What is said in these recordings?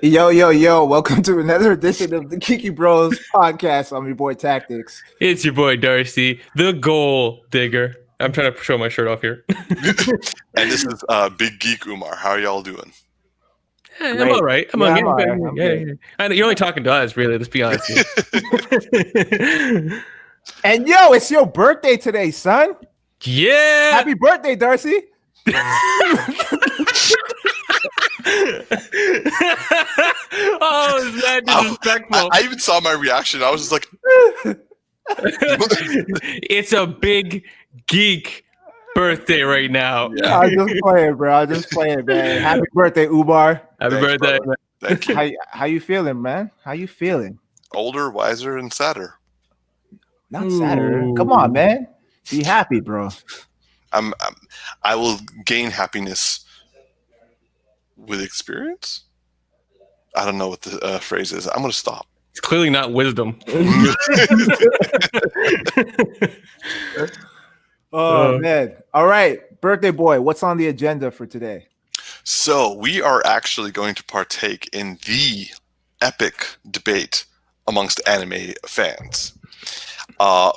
Yo, welcome to another edition of the Geeky Bros podcast. I'm your boy Tactix. It's your boy Darcy, the goal digger. I'm trying to show my shirt off here. And this is Big Geek Umar. How are y'all doing? I'm all right. I'm good. I know you're only talking to us, really. Let's be honest here. And yo, it's your birthday today, son. Yeah. Happy birthday, Darcy. Oh, is that disrespectful? I even saw my reaction. I was just like, it's a big geek birthday right now. Yeah. I'm just playing, bro. I'm just playing, man. Happy birthday, Umar. Happy birthday. Thank you. How you feeling, man? How you feeling? Older, wiser, and sadder. Not sadder. Come on, man. Be happy, bro. I will gain happiness with experience. I don't know what the phrase is. I'm going to stop. It's clearly not wisdom. Oh, man. All right. Birthday boy, what's on the agenda for today? So we are actually going to partake in the epic debate amongst anime fans,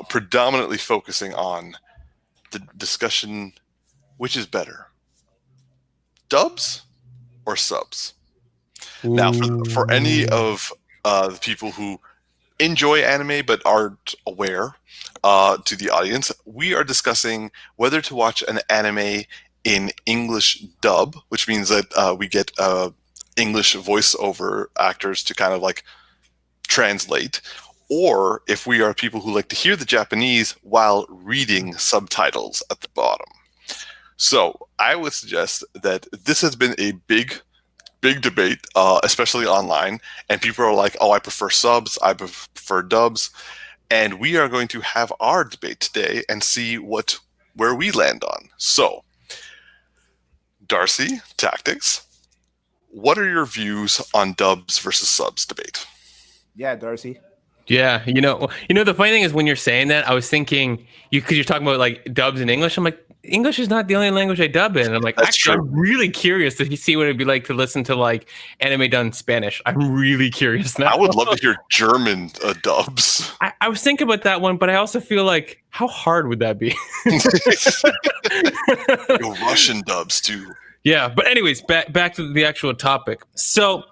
predominantly focusing on the discussion, which is better, dubs or subs? Ooh. Now, for any of the people who enjoy anime but aren't aware to the audience, we are discussing whether to watch an anime in English dub, which means that we get English voiceover actors to kind of like translate, or if we are people who like to hear the Japanese while reading subtitles at the bottom. So I would suggest that this has been a big debate, especially online, and people are like, oh, I prefer subs, I prefer dubs, and we are going to have our debate today and see where we land on. So, Darcy, Tactix, what are your views on dubs versus subs debate? Yeah, Darcy. Yeah, you know, the funny thing is when you're saying that, I was thinking because you're talking about like dubs in English. I'm like, English is not the only language I dub in. I'm like, actually, I'm really curious to see what it'd be like to listen to like anime done in Spanish. I'm really curious now. I would love to hear German dubs. I was thinking about that one, but I also feel like, how hard would that be? Russian dubs too. Yeah, but anyways, back to the actual topic. So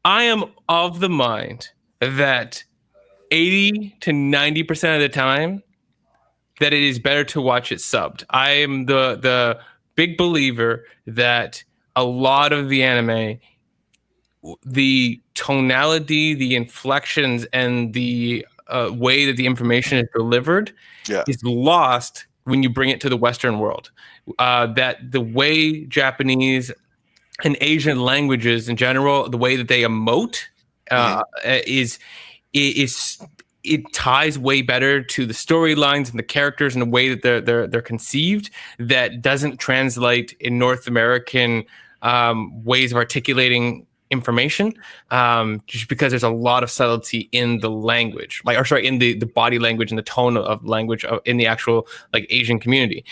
I am of the mind that 80 to 90% of the time that it is better to watch it subbed. I am the big believer that a lot of the anime, the tonality, the inflections, and the way that the information is delivered is lost when you bring it to the Western world. That the way Japanese and Asian languages in general, the way that they emote it ties way better to the storylines and the characters and the way that they're conceived, that doesn't translate in North American ways of articulating information, just because there's a lot of subtlety in the language, in the body language and the tone of language in the actual like Asian community.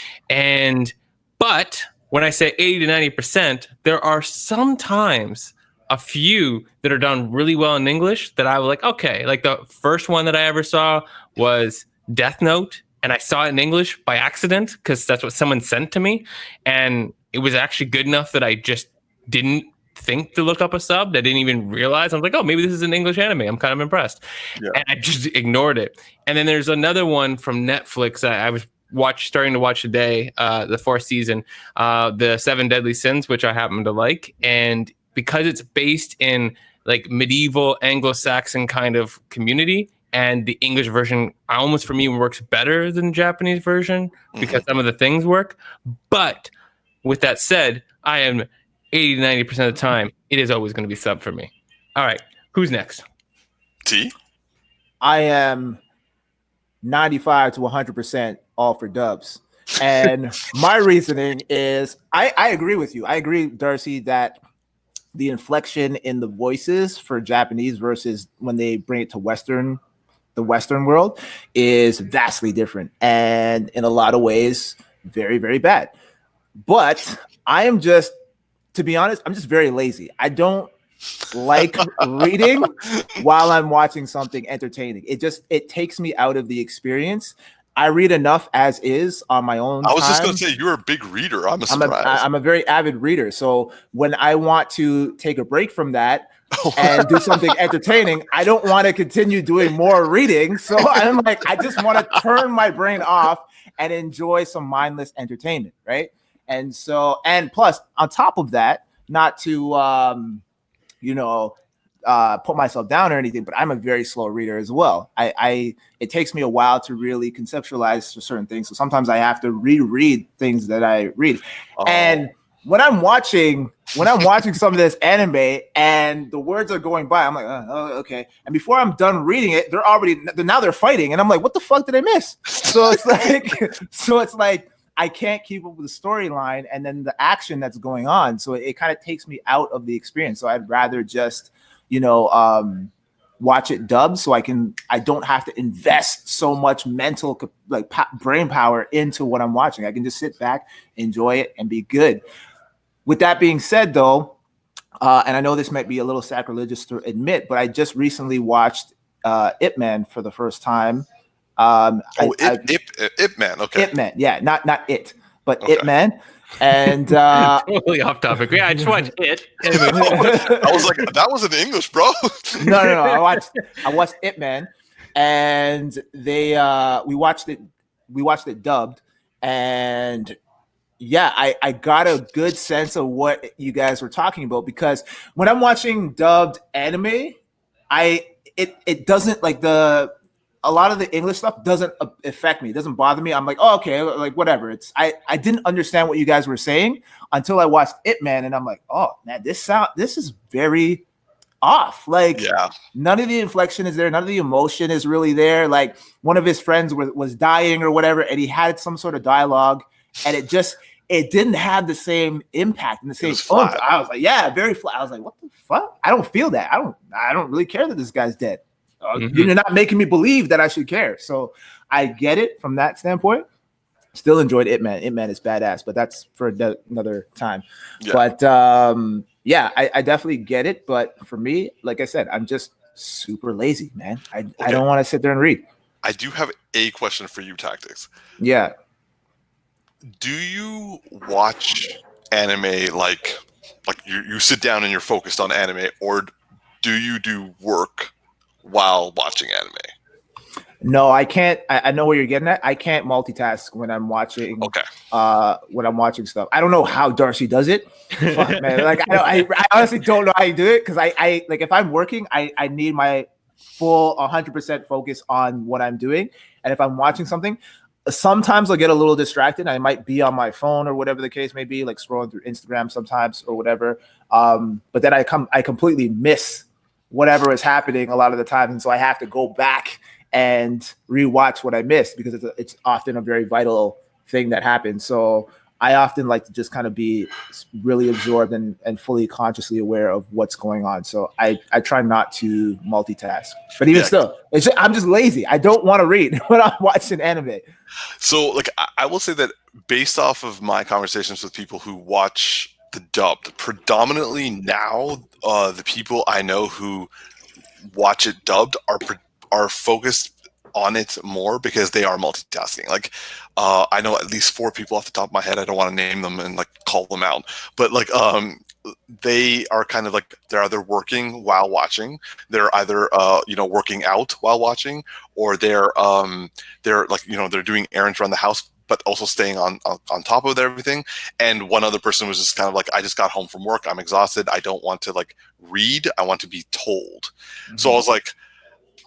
But when I say 80 to 90%, there are sometimes a few that are done really well in English that I was like, okay, like the first one that I ever saw was Death Note, and I saw it in English by accident because that's what someone sent to me, and it was actually good enough that I just didn't think to look up a sub. I didn't even realize. I was like, oh, maybe this is an English anime. I'm kind of impressed. Yeah. And I just ignored it. And then there's another one from Netflix I was starting to watch today, the fourth season, the 7 Deadly Sins, which I happen to like, and because it's based in like medieval Anglo-Saxon kind of community, and the English version almost for me works better than the Japanese version because some of the things work. But with that said, I am 80 to 90% of the time, it is always going to be sub for me. All right, who's next? T? I am 95 to 100% all for dubs. And my reasoning is I agree with you. I agree, Darcy, that the inflection in the voices for Japanese versus when they bring it to the Western world is vastly different. And in a lot of ways, very, very bad. But I am just to be honest, I'm just very lazy. I don't like reading while I'm watching something entertaining. It takes me out of the experience. I read enough as is on my own I was just time. going to say, you're a big reader. I'm surprised. I'm a very avid reader. So when I want to take a break from that and do something entertaining, I don't want to continue doing more reading. So I'm like, I just want to turn my brain off and enjoy some mindless entertainment, right? And so, and plus, on top of that, not to put myself down or anything, but I'm a very slow reader as well. It takes me a while to really conceptualize certain things. So sometimes I have to reread things that I read. Oh. And when I'm watching some of this anime and the words are going by, I'm like, oh, okay. And before I'm done reading it, they're fighting, and I'm like, what the fuck did I miss? So it's like I can't keep up with the storyline and then the action that's going on. So it kind of takes me out of the experience. So I'd rather just, watch it dubbed so I don't have to invest so much mental brain power into what I'm watching. I can just sit back, enjoy it, and be good. With that being said, though, and I know this might be a little sacrilegious to admit, but I just recently watched Ip Man for the first time. Ip Man, okay. Ip Man, yeah, not it, but Okay. Ip Man. And totally off topic. Yeah, I just watched it. I was like, that was in English, bro. No. I watched Ip Man, and we watched it dubbed, and yeah, I got a good sense of what you guys were talking about, because when I'm watching dubbed anime, it doesn't like a lot of the English stuff doesn't affect me. It doesn't bother me. I'm like, oh, okay, like whatever. I didn't understand what you guys were saying until I watched Ip Man, and I'm like, oh man, this is very off. Like, yeah. None of the inflection is there. None of the emotion is really there. Like, one of his friends was dying or whatever, and he had some sort of dialogue, and it didn't have the same impact and the same fun. I was like, yeah, very flat. I was like, what the fuck? I don't feel that. I don't really care that this guy's dead. You're not making me believe that I should care. So I get it from that standpoint. Still enjoyed Ip Man. Ip Man is badass, but that's for another time. Yeah. But I definitely get it. But for me, like I said, I'm just super lazy, man. I don't want to sit there and read. I do have a question for you, Tactix. Yeah. Do you watch anime like you sit down and you're focused on anime, or do you do work while watching anime? No, I can't. I know where you're getting at. I can't multitask when I'm watching. Okay. When I'm watching stuff, I don't know how Darcy does it. Fuck, man. Like I honestly don't know how you do it, because I like, if I'm working, I need my full 100% focus on what I'm doing, and if I'm watching something, sometimes I'll get a little distracted. I might be on my phone or whatever the case may be, like scrolling through Instagram sometimes or whatever. But then I completely miss whatever is happening a lot of the time, and so I have to go back and rewatch what I missed, because it's often a very vital thing that happens. So I often like to just kind of be really absorbed and fully consciously aware of what's going on. So I try not to multitask. But even still, I'm just lazy. I don't want to read when I'm watching anime. So like I will say that based off of my conversations with people who watch the dubbed, predominantly now, the people I know who watch it dubbed are focused on it more because they are multitasking. Like, I know at least 4 people off the top of my head. I don't want to name them and like call them out, but like, they are kind of like, they're either working while watching, they're either, working out while watching, or they're like, they're doing errands around the house, but also staying on top of everything. And one other person was just kind of like, I just got home from work, I'm exhausted, I don't want to like read, I want to be told. Mm-hmm. So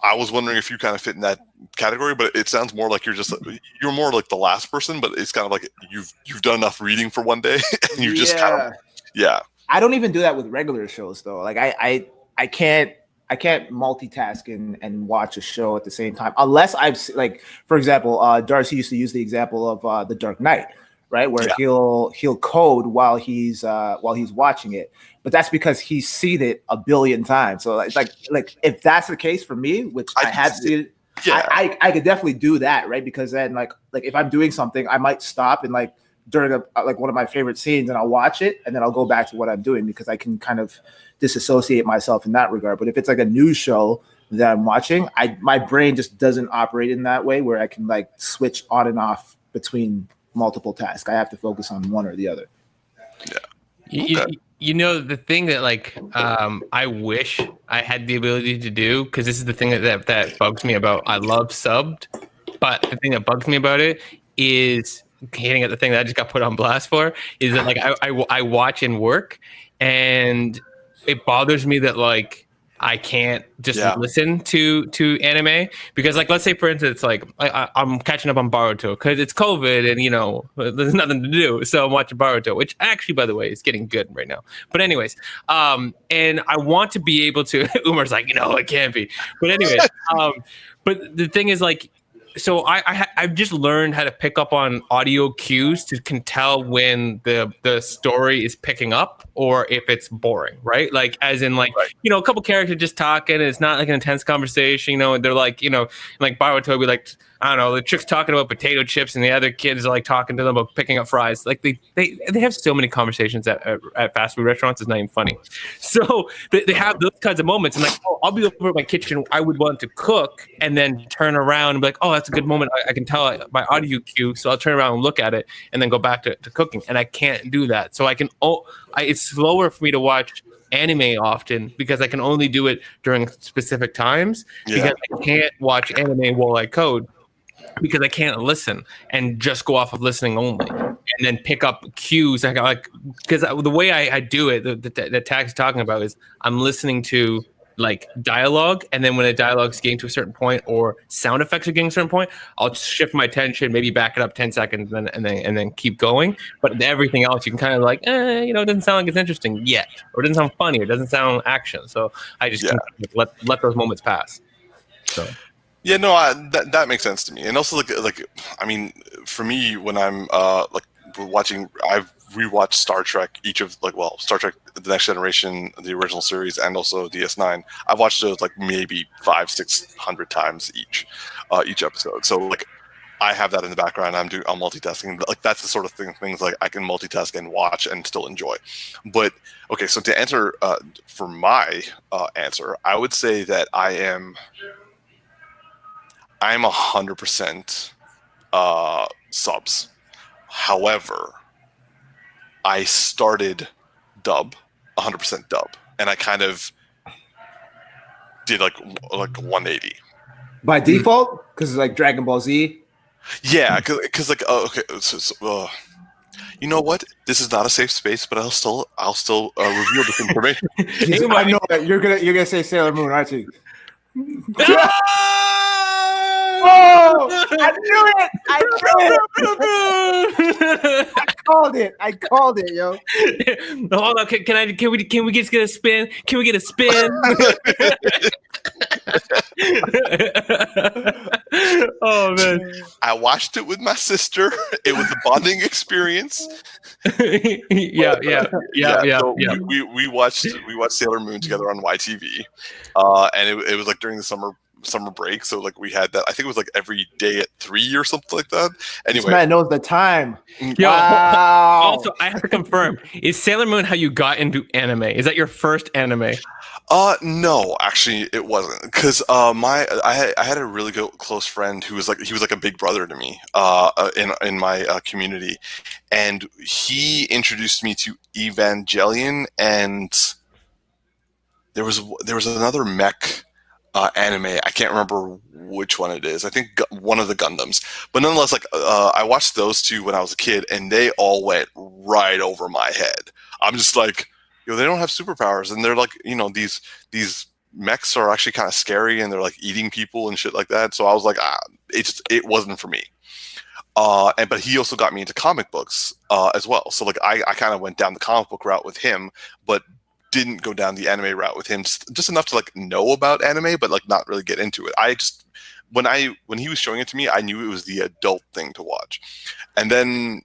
I was wondering if you kind of fit in that category, but it sounds more like you're more like the last person, but it's kind of like you've done enough reading for one day and you just kind of, yeah. I don't even do that with regular shows though. Like I can't multitask and watch a show at the same time, unless I've, like, for example, Darcy used to use the example of The Dark Knight, right? Where he'll code while he's watching it, but that's because he's seen it a billion times. So it's like if that's the case for me, which I have seen it, I could definitely do that, right? Because then like if I'm doing something, I might stop and like during like one of my favorite scenes, and I'll watch it, and then I'll go back to what I'm doing because I can kind of disassociate myself in that regard. But if it's like a news show that I'm watching, my brain just doesn't operate in that way where I can like switch on and off between multiple tasks. I have to focus on one or the other. Yeah. Okay. You know, the thing that like I wish I had the ability to do, because this is the thing that bugs me about I love subbed, but the thing that bugs me about it is hitting at the thing that I just got put on blast for is that like I watch and work, and it bothers me that like I can't just listen to anime because like let's say for instance like I'm catching up on Boruto because it's COVID and you know there's nothing to do, so I'm watching Boruto, which actually by the way is getting good right now. But anyways, and I want to be able to. Umar's like, you know, it can't be. But anyways, but the thing is like. So I've just learned how to pick up on audio cues to can tell when the story is picking up or if it's boring, right? Like as in like, you know, a couple characters just talking and it's not like an intense conversation, you know, and they're like, you know, like Boruto would be like, I don't know, the chick's talking about potato chips and the other kids are like talking to them about picking up fries. Like they have so many conversations at fast food restaurants, it's not even funny. So they have those kinds of moments and like, oh, I'll be over at my kitchen, I would want to cook and then turn around and be like, oh, that's a good moment. I can tell my audio cue, so I'll turn around and look at it and then go back to cooking. And I can't do that. So I can, it's slower for me to watch anime often because I can only do it during specific times because I can't watch anime while I code because I can't listen and just go off of listening only and then pick up cues. I got like, because the way I do it, the tag's talking about is I'm listening to like dialogue, and then when a dialogue's getting to a certain point or sound effects are getting to a certain point, I'll shift my attention, maybe back it up 10 seconds and then keep going. But everything else you can kind of like, you know, it doesn't sound like it's interesting yet, or it doesn't sound funny, or it doesn't sound action. So I just can let those moments pass. So yeah, no, that makes sense to me. And also like I mean, for me when I'm like watching, I've rewatched Star Trek, Star Trek The Next Generation, the original series, and also DS9. I've watched those like maybe 500-600 times each episode. So like I have that in the background. I'm multitasking. Like that's the sort of things like I can multitask and watch and still enjoy. But okay, so to answer for my answer, I would say that I'm 100% subs. However, I started dub, 100% dub, and I kind of did like 180 by default because it's like Dragon Ball Z. Yeah, because like okay, so you know what? This is not a safe space, but I'll still reveal this information. I know that you're gonna say Sailor Moon, aren't you? Oh, I knew it! I called it, yo. Hold on, can we just get a spin? Can we get a spin? Oh man. I watched it with my sister. It was a bonding experience. Yeah. So we watched Sailor Moon together on YTV. And it was like during the summer break, so like we had that. I think it was like every day at 3 or something like that. Anyway, this man knows the time. Yo, wow. Also, I have to confirm: is Sailor Moon how you got into anime? Is that your first anime? No, actually, it wasn't because I had a really close friend who was like a big brother to me in my community, and he introduced me to Evangelion, and there was another mech anime. I can't remember which one it is. I think one of the Gundams. But nonetheless, like I watched those two when I was a kid, and they all went right over my head. I'm just like, they don't have superpowers, and they're like, these mechs are actually kind of scary, and they're like eating people and shit like that. So I was like, it wasn't for me. But he also got me into comic books as well. So like I kind of went down the comic book route with him, but didn't go down the anime route with him, just enough to like know about anime, but like not really get into it. I just when he was showing it to me, I knew it was the adult thing to watch. And then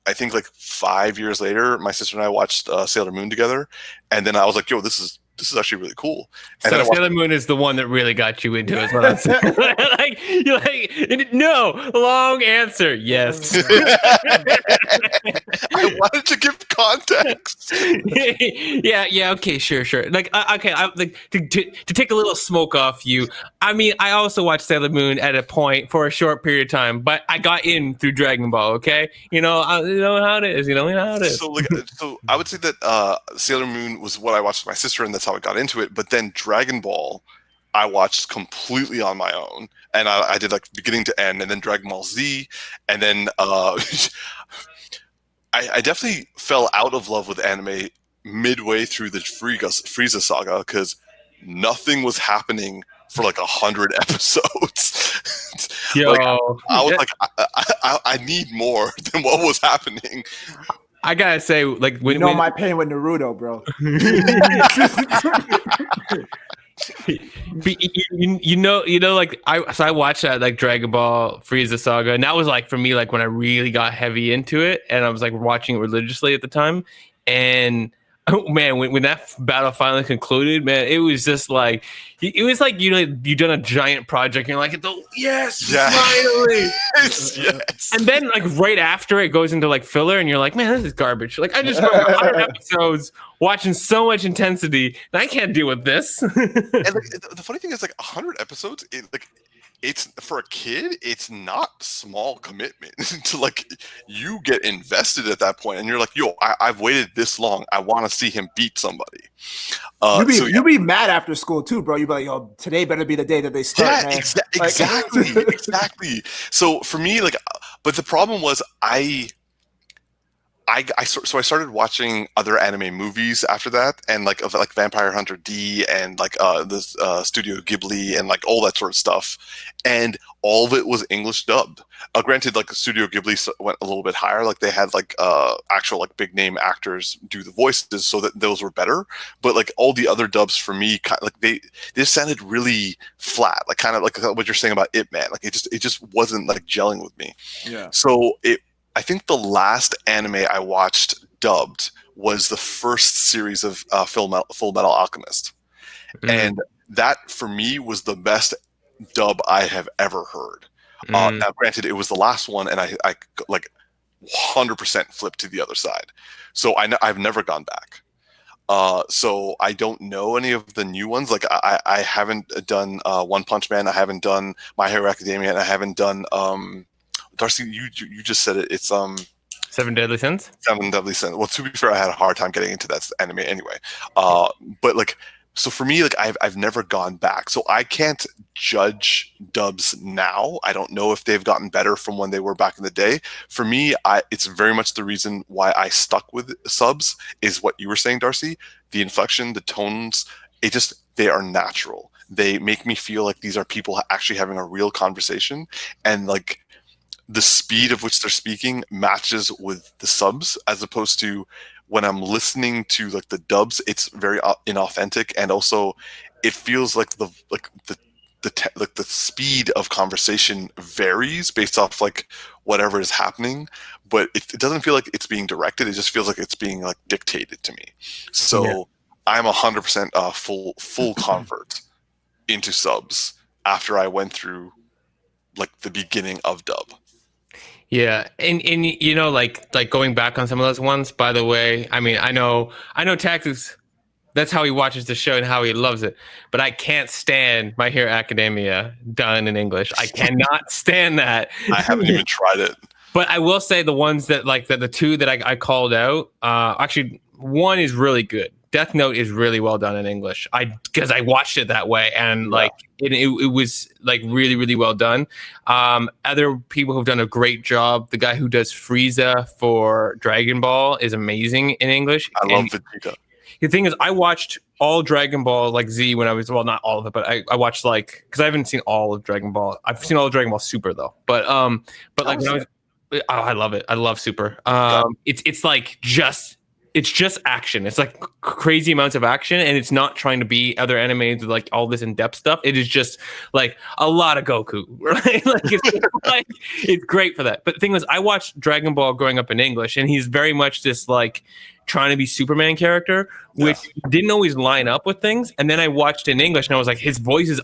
I think like 5 years later, my sister and I watched Sailor Moon together, and then I was like, "Yo, this this is actually really cool. And So then I watched Sailor Moon is the one that really got you into it. Is what I'm saying. Like you're like, no, long answer, yes. I wanted to give context. yeah, okay, sure. Like, okay, I like to take a little smoke off you. I mean, I also watched Sailor Moon at a point for a short period of time, but I got in through Dragon Ball. Okay, you know how it is. You know how it is. So I would say that Sailor Moon was what I watched with my sister, and that's how I got into it. But then Dragon Ball, I watched completely on my own, and I did like beginning to end, and then Dragon Ball Z, and then I definitely fell out of love with anime midway through the Frieza saga because nothing was happening for like 100 episodes. Yo, like, I was like, I need more than what was happening. I gotta say, like, when my pain with Naruto, bro. you know, like I watched that like Dragon Ball Frieza saga, and that was like for me like when I really got heavy into it, and I was like watching it religiously at the time, and oh man, when that battle finally concluded, man, it was just like you know you've done a giant project, and you're like, yes, finally, yes. And then like right after it goes into like filler, and you're like, man, this is garbage. Like I just spent 100 episodes watching so much intensity, and I can't deal with this. And like, the funny thing is, like 100 episodes, it's for a kid, it's not small commitment to like you get invested at that point, and you're like, yo, I've waited this long, I want to see him beat somebody. You be mad after school too, bro. You be like, yo, today better be the day that they start. Yeah, man. Exactly. So for me, like, but the problem was I started watching other anime movies after that, and like Vampire Hunter D and like this Studio Ghibli and like all that sort of stuff, and all of it was English dubbed. Granted, like Studio Ghibli went a little bit higher, like they had like actual like big name actors do the voices, so that those were better. But like all the other dubs for me, like they just sounded really flat, like kind of like what you're saying about Ip Man. Like it just wasn't like gelling with me. Yeah. So I think the last anime I watched dubbed was the first series of Full Metal Alchemist. And that, for me, was the best dub I have ever heard. Now, granted, it was the last one, and I like 100% flipped to the other side. So I've never gone back. So I don't know any of the new ones. Like I haven't done One Punch Man. I haven't done My Hero Academia, and I haven't done... Darcy, you just said it. It's Seven Deadly Sins. Seven Deadly Sins. Well, to be fair, I had a hard time getting into that anime anyway. But like, so for me, like I've never gone back, so I can't judge dubs now. I don't know if they've gotten better from when they were back in the day. For me, it's very much the reason why I stuck with subs is what you were saying, Darcy. The inflection, the tones, they are natural. They make me feel like these are people actually having a real conversation, and like the speed of which they're speaking matches with the subs, as opposed to when I'm listening to like the dubs, it's very inauthentic, and also it feels like the speed of conversation varies based off like whatever is happening, but it doesn't feel like it's being directed. It just feels like it's being like dictated to me. So yeah. I'm 100% full convert into subs after I went through like the beginning of dub. Yeah, and you know, like going back on some of those ones. By the way, I mean I know Tactix. That's how he watches the show and how he loves it. But I can't stand My Hero Academia done in English. I cannot stand that. I haven't even tried it. But I will say the ones that like the two that I called out. Actually, one is really good. Death Note is really well done in English. Because I watched it that way, and like it was like really, really well done. Other people who've done a great job. The guy who does Frieza for Dragon Ball is amazing in English. I love Vegeta. The thing is, I watched all Dragon Ball like Z when I was, well, not all of it, but I watched like, because I haven't seen all of Dragon Ball. I've seen all of Dragon Ball Super though. But like when I was, I love it. I love Super. It's like it's just action. It's like crazy amounts of action, and it's not trying to be other animes with like all this in-depth stuff. It is just like a lot of Goku, right? It's great for that. But the thing was, I watched Dragon Ball growing up in English, and he's very much this like trying to be Superman character, which didn't always line up with things. And then I watched in English and I was like, his voice is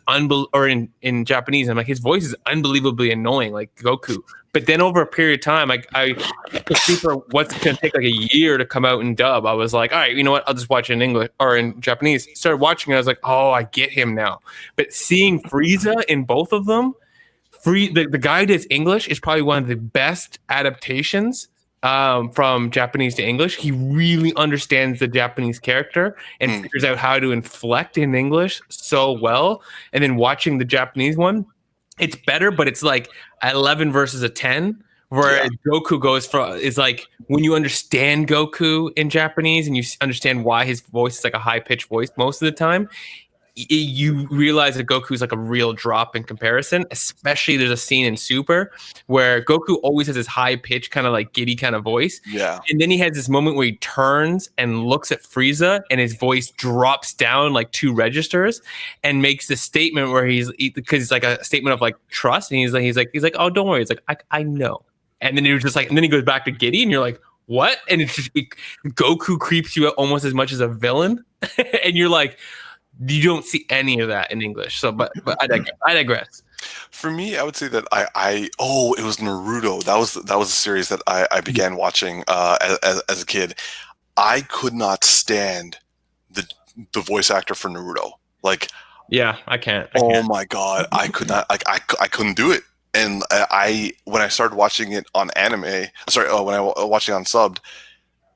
or in Japanese. I'm like, his voice is unbelievably annoying, like Goku. But then over a period of time, I especially for what's going to take like a year to come out in dub, I was like, all right, you know what? I'll just watch it in English or in Japanese. Started watching it. I was like, oh, I get him now. But seeing Frieza in both of them, the guy that's English is probably one of the best adaptations from Japanese to English. He really understands the Japanese character and figures out how to inflect in English so well. And then watching the Japanese one, it's better, but it's like 11 versus a 10, where Goku is like when you understand Goku in Japanese and you understand why his voice is like a high-pitched voice most of the time, you realize that Goku's like a real drop in comparison. Especially there's a scene in Super where Goku always has this high pitch kind of like giddy kind of voice. Yeah. And then he has this moment where he turns and looks at Frieza and his voice drops down like 2 registers and makes this statement where because it's like a statement of like trust. And he's like, oh, don't worry. It's like, I know. And then he was just like, and then he goes back to giddy and you're like, what? And it's just Goku creeps you out almost as much as a villain. And you're like, you don't see any of that in English. So, but I digress. For me, I would say that it was Naruto. That was a series that I began watching as a kid. I could not stand the voice actor for Naruto. Like, yeah, I can't. My God, I could not. Like, I couldn't do it. And when I started watching it on when I was watching it on subbed,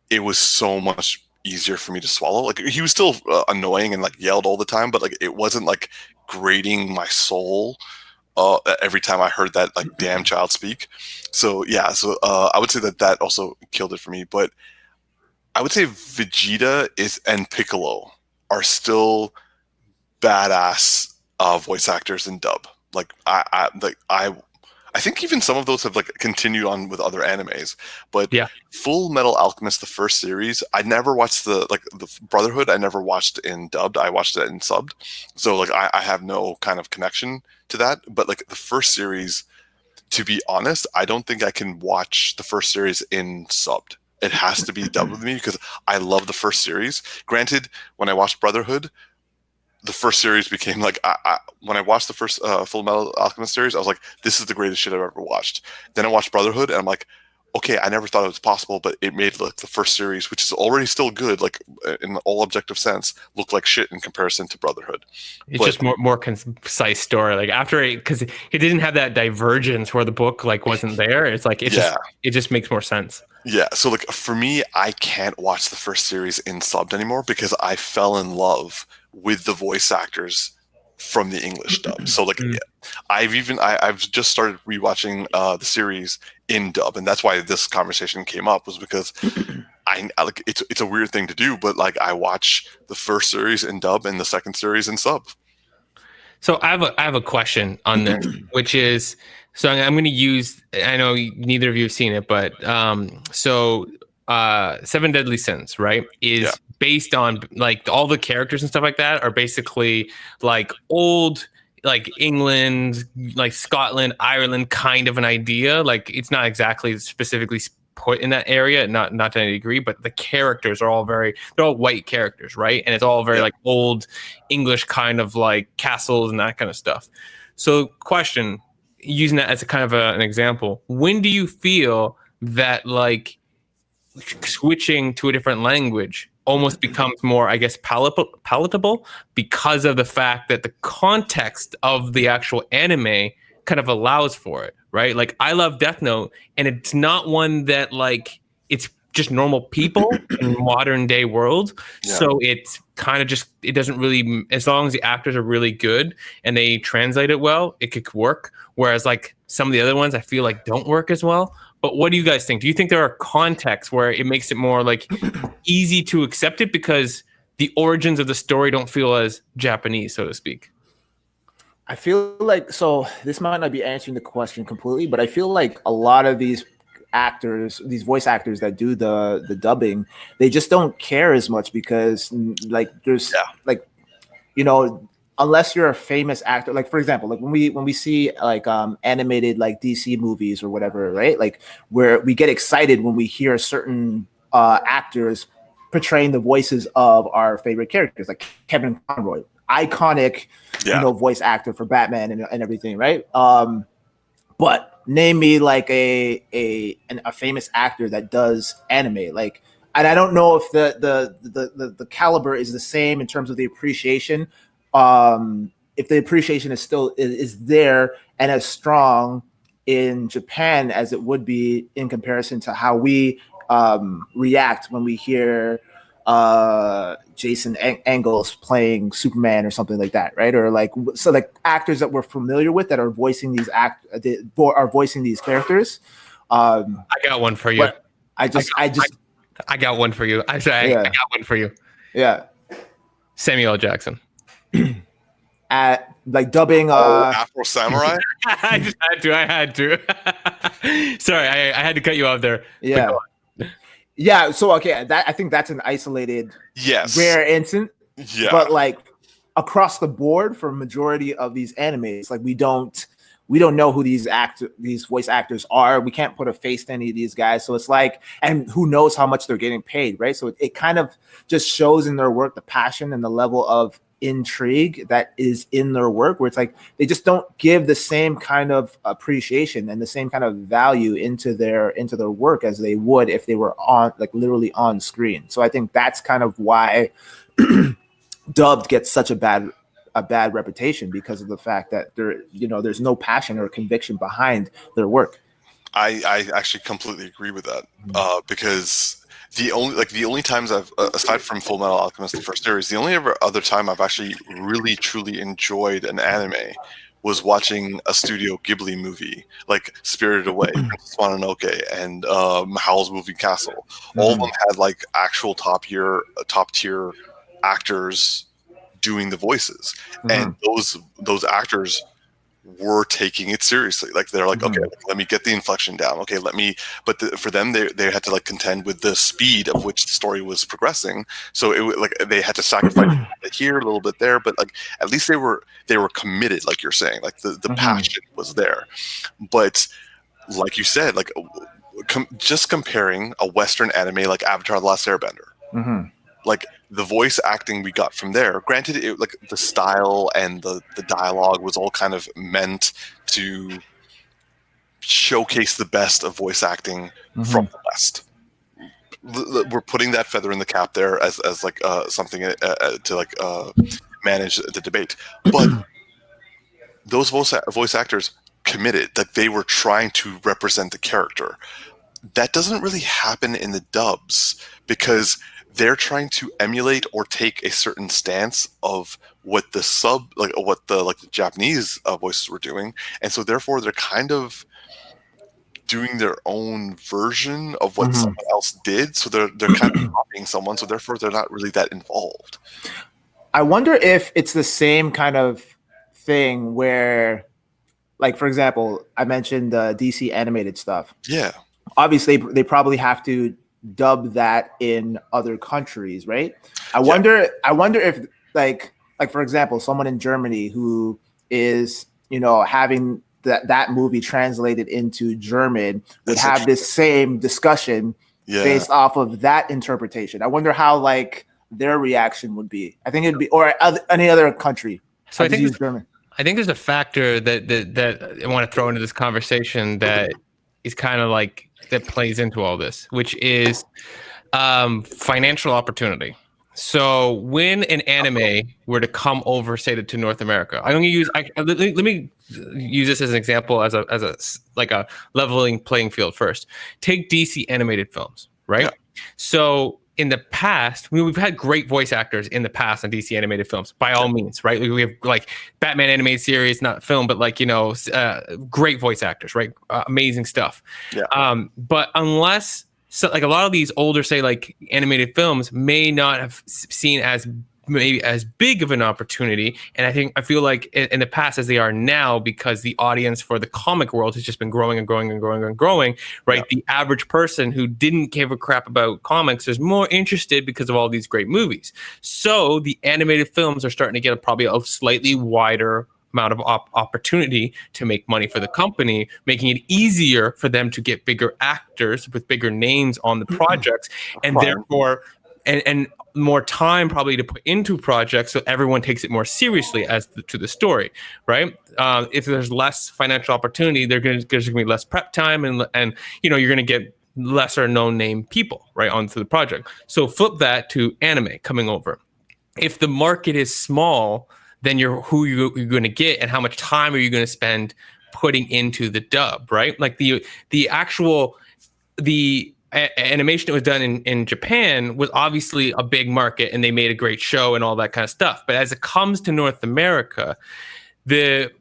it was so much easier for me to swallow. Like, he was still annoying and like yelled all the time, but like it wasn't like grating my soul every time I heard that like damn child speak. So yeah, I would say that also killed it for me. But I would say Vegeta and Piccolo are still badass voice actors in dub. Like I think even some of those have like continued on with other animes, but Full Metal Alchemist, the first series, I never watched the Brotherhood. I never watched in dubbed. I watched it in subbed. So like, I have no kind of connection to that, but like the first series, to be honest, I don't think I can watch the first series in subbed. It has to be dubbed with me because I love the first series. Granted, when I watched Brotherhood, the first series became like, when I watched the first Full Metal Alchemist series, I was like, this is the greatest shit I've ever watched. Then I watched Brotherhood and I'm like, okay, I never thought it was possible, but it made like the first series, which is already still good, like in all objective sense, look like shit in comparison to Brotherhood. It's just more concise story. Like after because it didn't have that divergence where the book like wasn't there. It's like it just makes more sense. Yeah, so like for me, I can't watch the first series in subbed anymore because I fell in love with the voice actors from the English dub. So like I've just started rewatching the series in dub, and that's why this conversation came up, was because I like it's a weird thing to do, but like I watch the first series in dub and the second series in sub. So I have a question on this, which is, so I'm going to use, I know neither of you have seen it, but Seven Deadly Sins, right, is based on like all the characters and stuff like that are basically like old, like England, like Scotland, Ireland kind of an idea. Like it's not exactly specifically put in that area, not to any degree, but the characters are all they're all white characters, right? And it's all very like old English kind of like castles and that kind of stuff. So question, using that as a kind of an example, when do you feel that like switching to a different language almost becomes more, I guess, palatable because of the fact that the context of the actual anime kind of allows for it, right? Like I love Death Note, and it's not one that like it's just normal people in modern day world. So it's kind of just, it doesn't really, as long as the actors are really good and they translate it well, it could work. Whereas like some of the other ones I feel like don't work as well. But what do you guys think? Do you think there are contexts where it makes it more like easy to accept it because the origins of the story don't feel as Japanese, so to speak? I feel like, so this might not be answering the question completely, but I feel like a lot of these actors, these voice actors that do the dubbing, they just don't care as much because like there's like, you know, unless you're a famous actor, like for example, like when we see like animated like DC movies or whatever, right? Like where we get excited when we hear certain actors portraying the voices of our favorite characters, like Kevin Conroy, iconic, voice actor for Batman and everything, right? But name me like a famous actor that does anime, like, and I don't know if the caliber is the same in terms of the appreciation. If the appreciation is still is there and as strong in Japan as it would be in comparison to how we react when we hear Jason Angles playing Superman or something like that, right? Or like actors that we're familiar with that are voicing these voicing these characters. I got one for you. I got one for you. I got one for you. Yeah. Samuel L. Jackson. At like dubbing Afro Samurai. I had to. Sorry, I had to cut you off there. Yeah. Yeah, so okay, I think that's an isolated, rare instance. Yeah. But like across the board for majority of these animes, like we don't know who these voice actors are. We can't put a face to any of these guys. So it's like, and who knows how much they're getting paid, right? So it kind of just shows in their work the passion and the level of intrigue that is in their work, where it's like they just don't give the same kind of appreciation and the same kind of value into their work as they would if they were on, like, literally on screen. So I think that's kind of why dubbed gets such a bad reputation, because of the fact that there's no passion or conviction behind their work. I actually completely agree with that, because the only times I've, aside from Full Metal Alchemist, the first series, the only other time I've actually really truly enjoyed an anime was watching a Studio Ghibli movie, like Spirited Away, Princess Mononoke, and Howl's Moving Castle. All of them had like actual top tier actors doing the voices, and those actors were taking it seriously. Like they're like, okay, let me get the inflection down. Okay, for them, they had to like contend with the speed of which the story was progressing. So they had to sacrifice here a little bit there, but like at least they were committed, like you're saying, like the passion was there. But like you said, like just comparing a Western anime like Avatar: The Last Airbender, like the voice acting we got from there, granted, like the style and the dialogue was all kind of meant to showcase the best of voice acting from the West. We're putting that feather in the cap there as like something to like manage the debate. But those voice actors committed, that they were trying to represent the character. That doesn't really happen in the dubs, because they're trying to emulate or take a certain stance of what the Japanese voices were doing, and so therefore they're kind of doing their own version of what someone else did. So they're kind of copying someone, so therefore they're not really that involved. I wonder if it's the same kind of thing where, like, for example, I mentioned the DC animated stuff. Yeah. Obviously, they probably have to dub that in other countries, right? I wonder if like for example, someone in Germany who is having that movie translated into German would have this same discussion based off of that interpretation. I wonder how like their reaction would be. I think it'd be, or any other country. So I think there's a factor that I want to throw into this conversation that is kind of like that plays into all this, which is financial opportunity. So when an anime were to come over, say, to North America, let me use this as an example, as a leveling playing field first. Take DC animated films, right? Yeah. So in the past, we've had great voice actors in the past on DC animated films, by all means, right? We have like Batman animated series, not film, but like, great voice actors, right? Amazing stuff. Yeah. But unless, like a lot of these older, say, like animated films may not have seen as maybe as big of an opportunity. And I feel like in the past as they are now, because the audience for the comic world has just been growing and growing and growing and growing, right? Yeah. The average person who didn't give a crap about comics is more interested because of all these great movies. So the animated films are starting to get probably a slightly wider amount of opportunity to make money for the company, making it easier for them to get bigger actors with bigger names on the projects, and therefore and more time probably to put into projects, so everyone takes it more seriously to the story, right? If there's less financial opportunity, there's going to be less prep time, and you're going to get lesser known name people right onto the project. So flip that to anime coming over. If the market is small, then you're going to get, and how much time are you going to spend putting into the dub, right? Like the animation that was done in Japan was obviously a big market, and they made a great show and all that kind of stuff. But as it comes to North America, the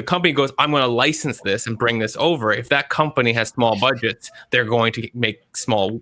company goes, I'm going to license this and bring this over. If that company has small budgets, they're going to make small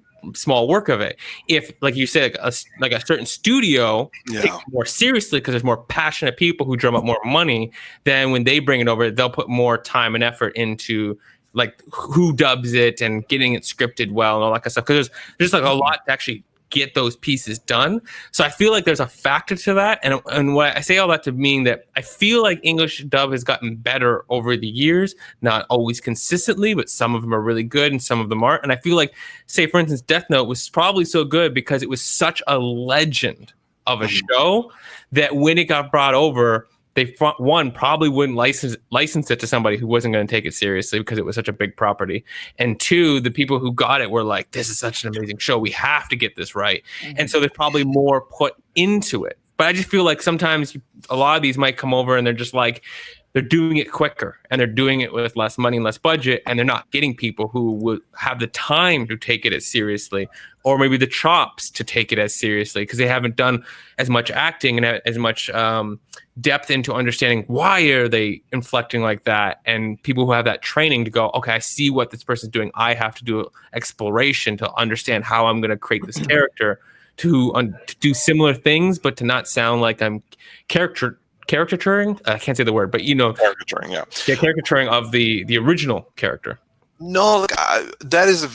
work of it. If, like you said, like a certain studio takes it more seriously because there's more passionate people who drum up more money, then when they bring it over, they'll put more time and effort into like who dubs it and getting it scripted well and all that kind of stuff. Because there's like a lot to actually get those pieces done. So I feel like there's a factor to that. And what I say all that to mean that I feel like English dub has gotten better over the years, not always consistently, but some of them are really good and some of them aren't. And I feel like, say, for instance, Death Note was probably so good because it was such a legend of a show that when it got brought over, they probably wouldn't license it to somebody who wasn't going to take it seriously because it was such a big property. And two, the people who got it were like, this is such an amazing show. We have to get this right. And so there's probably more put into it. But I just feel like sometimes a lot of these might come over and they're just like, they're doing it quicker and they're doing it with less money and less budget, and they're not getting people who would have the time to take it as seriously, or maybe the chops to take it as seriously because they haven't done as much acting and as much depth into understanding why are they inflecting like that, and people who have that training to go, okay, I see what this person's doing. I have to do exploration to understand how I'm going to create this character to do similar things, but to not sound like I'm caricaturing. I can't say the word, but caricaturing, caricaturing of the original character. No, look, that is a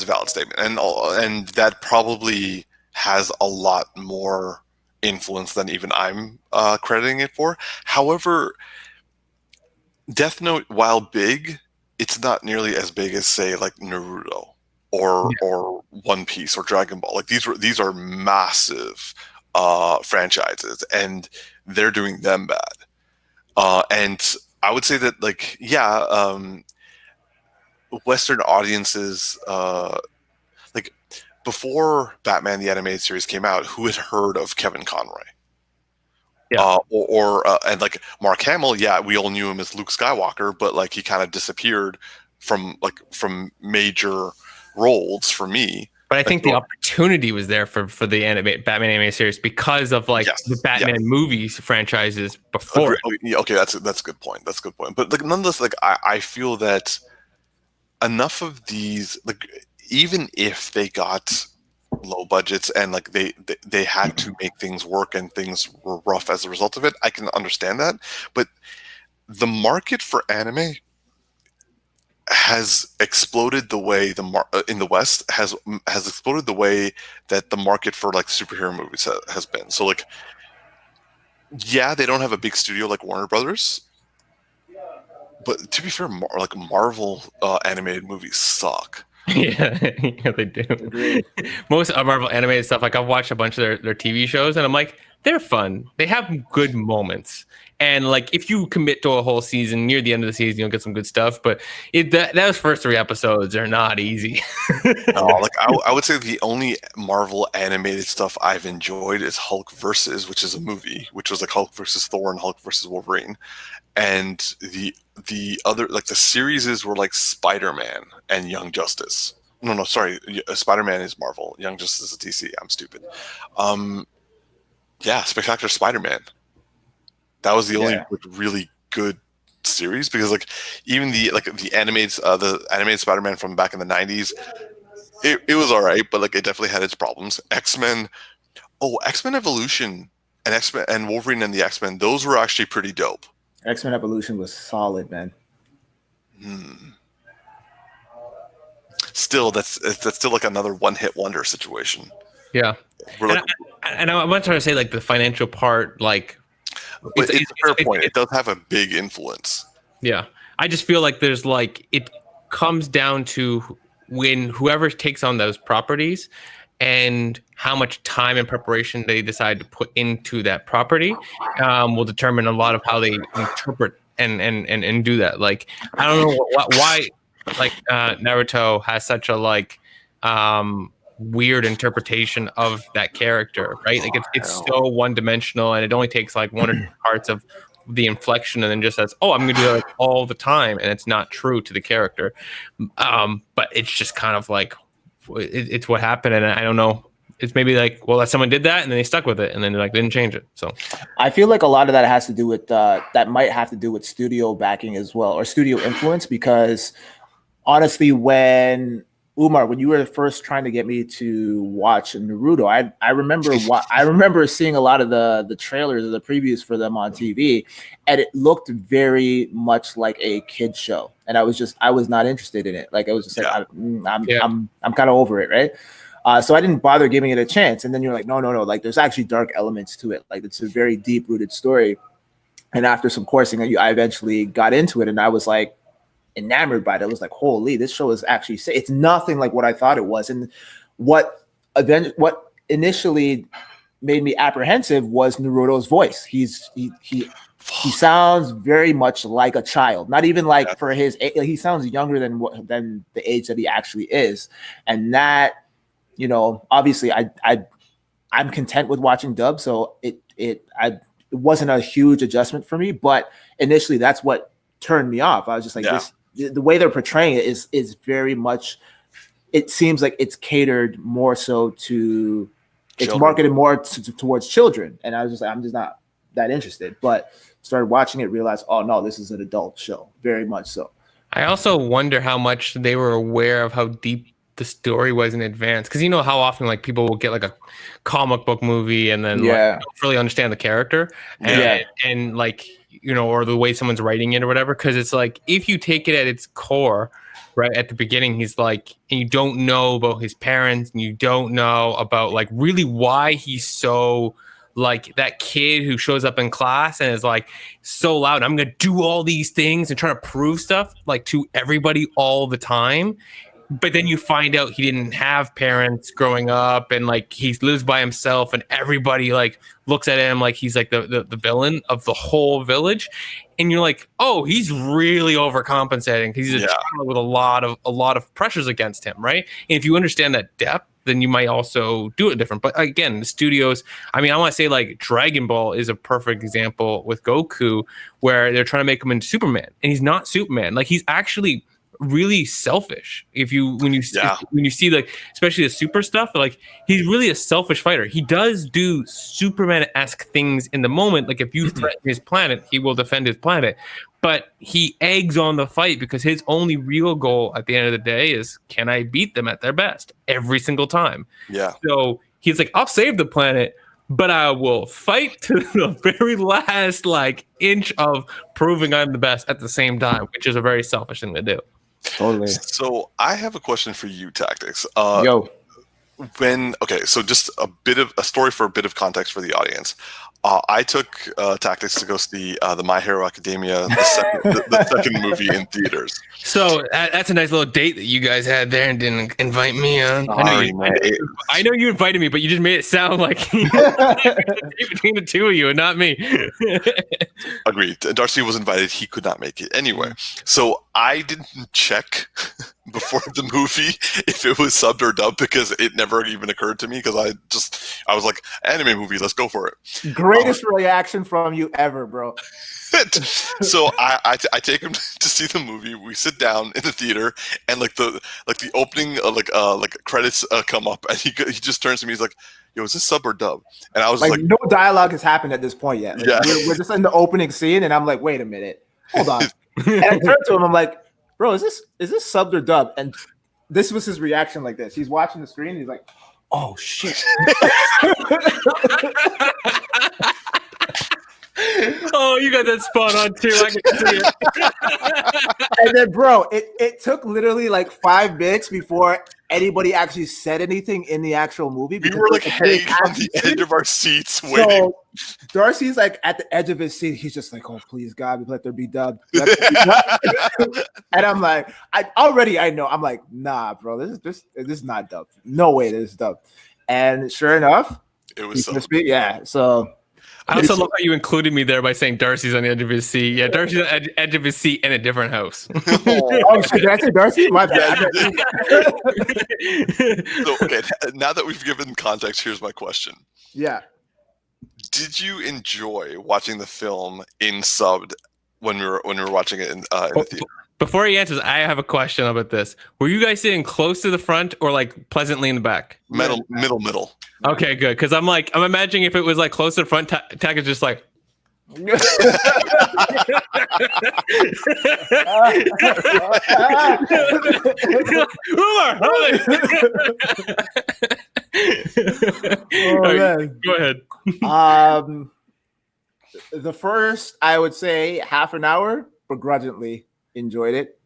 valid statement, and that probably has a lot more influence than even I'm crediting it for. However, Death Note, while big, it's not nearly as big as, say, like Naruto or One Piece or Dragon Ball. Like these are massive franchises, and they're doing them bad. And I would say that, like, Western audiences, like before Batman the Animated Series came out, who had heard of Kevin Conroy? And like Mark Hamill, we all knew him as Luke Skywalker, but like he kind of disappeared from major roles for me. But I think the opportunity was there for the Batman animated series because of the Batman movies franchises before. Okay, that's a good point. That's a good point. But like nonetheless, like I feel that enough of these, like, even if they got low budgets and like they had to make things work and things were rough as a result of it, I can understand that. But the market for anime has exploded the way in the West has exploded the way that the market for like superhero movies has been. So like, they don't have a big studio like Warner Brothers, but to be fair, Marvel animated movies suck. Yeah, they do. Most of Marvel animated stuff, like I've watched a bunch of their TV shows, and I'm like, they're fun. They have good moments. And like, if you commit to a whole season, near the end of the season, you'll get some good stuff. But those first 3 episodes are not easy. I would say the only Marvel animated stuff I've enjoyed is Hulk versus, which is a movie, which was like Hulk versus Thor and Hulk versus Wolverine. And the other, like the series were like Spider-Man and Young Justice. No, sorry. Spider-Man is Marvel. Young Justice is DC. I'm stupid. Spectacular Spider-Man. That was the only really good series, because like even the animated Spider-Man from back in the 90s, it was all right, but like it definitely had its problems. X-Men Evolution and X-Men and Wolverine and the X-Men, those were actually pretty dope. X-Men Evolution was solid, man. Still, that's still like another one-hit wonder situation. Yeah. And I'm not trying to say like the financial part, like, but it's a fair point. It does have a big influence. Yeah. I just feel like there's like, it comes down to when whoever takes on those properties and how much time and preparation they decide to put into that property will determine a lot of how they interpret and do that. Like, I don't know why like Naruto has such a like weird interpretation of that character, right? Like it's so one dimensional, and it only takes like one or two parts of the inflection and then just says, oh, I'm gonna do that like all the time, and it's not true to the character. But it's just kind of like it's what happened, and I don't know. It's maybe like, well, that someone did that and then they stuck with it and then they like didn't change it. So I feel like a lot of that has to do with that might have to do with studio backing as well, or studio influence, because honestly, when you were first trying to get me to watch Naruto, I remember seeing a lot of the trailers or the previews for them on TV, and it looked very much like a kid show, and I was not interested in it. Like I was just like, I'm kind of over it, right? So I didn't bother giving it a chance. And then you're like, no, like there's actually dark elements to it. Like it's a very deep rooted story. And after some coursing, I eventually got into it, and I was like enamored by it. I was like, holy, this show is actually it's nothing like what I thought it was. And what initially made me apprehensive was Naruto's voice. He sounds very much like a child, not even like for his age. He sounds younger than the age that he actually is. And that, obviously I'm content with watching dub. So it wasn't a huge adjustment for me, but initially that's what turned me off. I was just like, the way they're portraying it is very much, it seems like it's catered more so to, it's marketed more towards children. And I was just like, I'm just not that interested, but started watching it, realized, oh no, this is an adult show, very much so. I also wonder how much they were aware of how deep the story was in advance, because how often like people will get like a comic book movie and then like, don't really understand the character and like or the way someone's writing it or whatever, because it's like if you take it at its core, right at the beginning, he's like, and you don't know about his parents and you don't know about like really why he's so like that kid who shows up in class and is like so loud, I'm gonna do all these things and trying to prove stuff like to everybody all the time. But then you find out he didn't have parents growing up, and like he lives by himself, and everybody like looks at him like he's like the villain of the whole village. And you're like, oh, he's really overcompensating. He's a child with a lot of pressures against him, right? And if you understand that depth, then you might also do it different. But again, the studios, I mean, I want to say like Dragon Ball is a perfect example with Goku, where they're trying to make him into Superman, and he's not Superman. Like he's actually really selfish. When you see like especially the super stuff, like he's really a selfish fighter. He does do Superman-esque things in the moment, like if you threaten his planet, he will defend his planet, but he eggs on the fight because his only real goal at the end of the day is, can I beat them at their best every single time? So he's like, I'll save the planet, but I will fight to the very last like inch of proving I'm the best at the same time, which is a very selfish thing to do. Totally. So I have a question for you, Tactix. So just a story for a bit of context for the audience. I took Tactix to go see the My Hero Academia, the second movie in theaters. So that's a nice little date that you guys had there and didn't invite me on. I know you invited me, but you just made it sound like between the two of you and not me. Agreed. Darcy was invited. He could not make it. Anyway, so I didn't check before the movie if it was subbed or dubbed, because it never even occurred to me, because I was like, anime movie, let's go for it. Greatest reaction from you ever, bro. So I take him to see the movie. We sit down in the theater, and like the opening credits come up, and he just turns to me. He's like, "Yo, is this sub or dub?" And I was like, no dialogue has happened at this point yet. Like, we're just in the opening scene, and I'm like, wait a minute, hold on. And I turned to him, I'm like, bro, is this subbed or dubbed? And this was his reaction like this. He's watching the screen, and he's like, oh shit. Oh, you got that spot on too. I can see it. And then, bro, it took literally like 5 minutes before anybody actually said anything in the actual movie. We were like hanging on the edge of our seats waiting. So Darcy's like at the edge of his seat. He's just like, "Oh, please, God, let there be dub." And I'm like, I know. I'm like, nah, bro, this is not dub. No way, this is dub. And sure enough, it was so. Yeah. So I also love how you included me there by saying Darcy's on the edge of his seat. Yeah, Darcy's on the edge of his seat in a different house. Oh shit, did I say Darcy? My bad. So, okay, now that we've given context, here's my question. Yeah. Did you enjoy watching the film in subbed when we were watching it in the theater? Before he answers, I have a question about this. Were you guys sitting close to the front or like pleasantly in the back? Middle. Okay, good. Because I'm imagining if it was like close to the front, Tag is just like. Umar, go ahead. The first, I would say, half an hour, begrudgingly enjoyed it.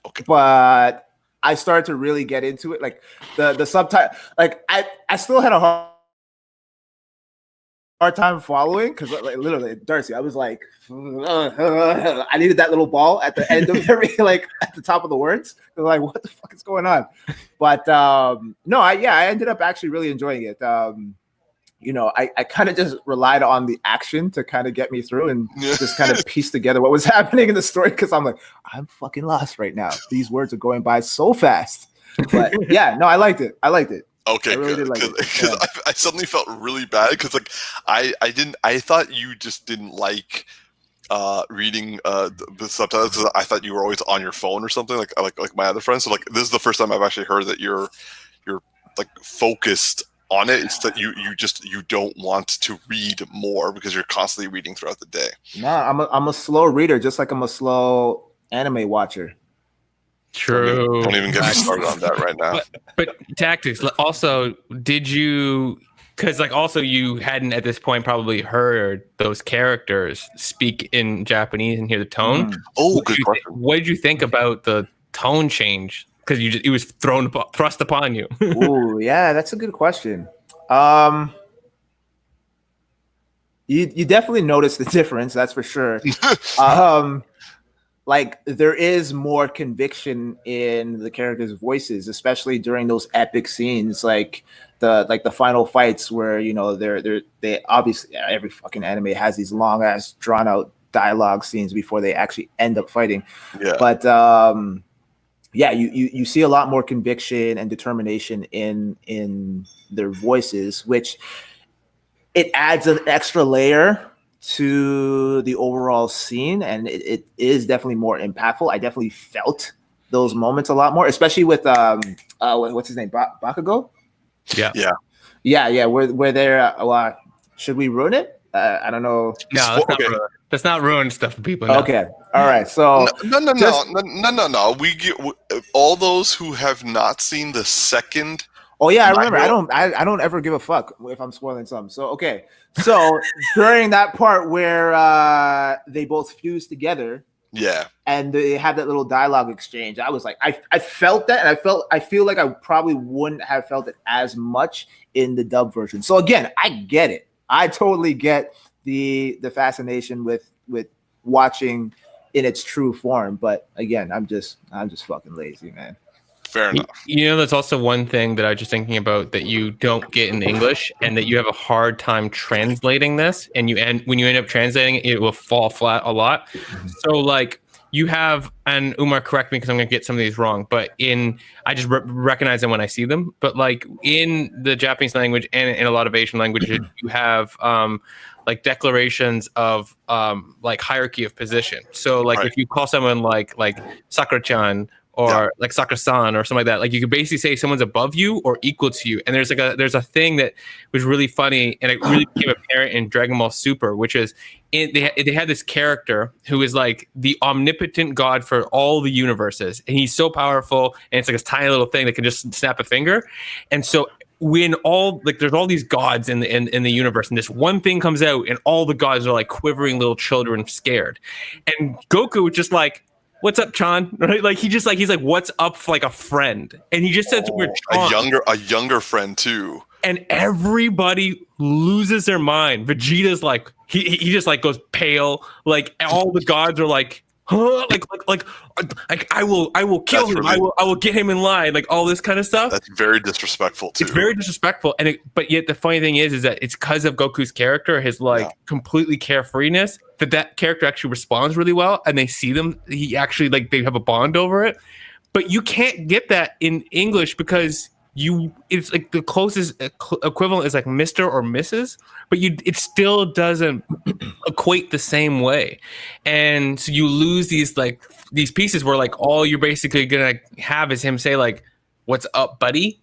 Okay. But I started to really get into it. Like the subtitle, like I still had a hard time following because like, literally, Darcy, I was like, I needed that little ball at the end of every, like at the top of the words. Like, what the fuck is going on? But no, I ended up actually really enjoying it. I kind of just relied on the action to kind of get me through and just kind of piece together what was happening in the story because I'm like, I'm fucking lost right now. These words are going by so fast. But yeah, no, I liked it. Okay, really good. Because yeah. I suddenly felt really bad because like I thought you just didn't like reading the subtitles because I thought you were always on your phone or something like my other friends. So like this is the first time I've actually heard that you're like focused on it. It's that you don't want to read more because you're constantly reading throughout the day. No, I'm a slow reader, just like I'm a slow anime watcher. True. Don't even get me started on that right now. But Tactix, also, did you? Because like also you hadn't at this point probably heard those characters speak in Japanese and hear the tone. Oh, good question. What did you think about the tone change? Because it was thrust upon you. Oh, yeah, that's a good question. You definitely notice the difference, that's for sure. Like there is more conviction in the characters' voices, especially during those epic scenes, like the final fights where they obviously every fucking anime has these long ass drawn out dialogue scenes before they actually end up fighting. Yeah. But yeah, you see a lot more conviction and determination in their voices, which it adds an extra layer to the overall scene, and it is definitely more impactful. I definitely felt those moments a lot more, especially with what's his name, Bakugo. Yeah. Where they're should we ruin it? I don't know. No, let's not ruin stuff for people. No. Okay, all right. So no. We get all those who have not seen the second. Oh yeah, I remember. I don't ever give a fuck if I'm spoiling something. So okay. So during that part where they both fuse together, yeah, and they have that little dialogue exchange, I was like, I felt that, and I feel like I probably wouldn't have felt it as much in the dub version. So again, I get it. I totally get the fascination with watching in its true form. But again, I'm just fucking lazy, man. Fair enough. That's also one thing that I was just thinking about that you don't get in English, and that you have a hard time translating this. And when you end up translating it, it will fall flat a lot. So like you have, and Umar, correct me because I'm going to get some of these wrong, but I just recognize them when I see them. But like in the Japanese language and in a lot of Asian languages, you have like declarations of like hierarchy of position. So like if you call someone like Sakura-chan or like Sakura-san or something like that, like you could basically say someone's above you or equal to you. And there's a thing that was really funny, and it really became apparent in Dragon Ball Super, which is they had this character who is like the omnipotent god for all the universes, and he's so powerful, and it's like this tiny little thing that can just snap a finger. And so when all like there's all these gods in the universe, and this one thing comes out, and all the gods are like quivering little children, scared, and Goku was just like, "What's up, Chan?" Right? Like he's like, "What's up?" For like a friend, and he just says the word Chan. A younger friend too. And everybody loses their mind. Vegeta's like he just like goes pale. Like all the gods are like, huh? Like I will kill him. I will get him in line. Like all this kind of stuff. That's very disrespectful too. It's very disrespectful. But yet the funny thing is that it's because of Goku's character, his completely carefreeness, that character actually responds really well, and they see them. He actually like they have a bond over it. But you can't get that in English because it's like the closest equivalent is like Mr. or Mrs., but it still doesn't equate the same way. And so you lose these pieces where like all you're basically gonna have is him say like, "What's up, buddy?"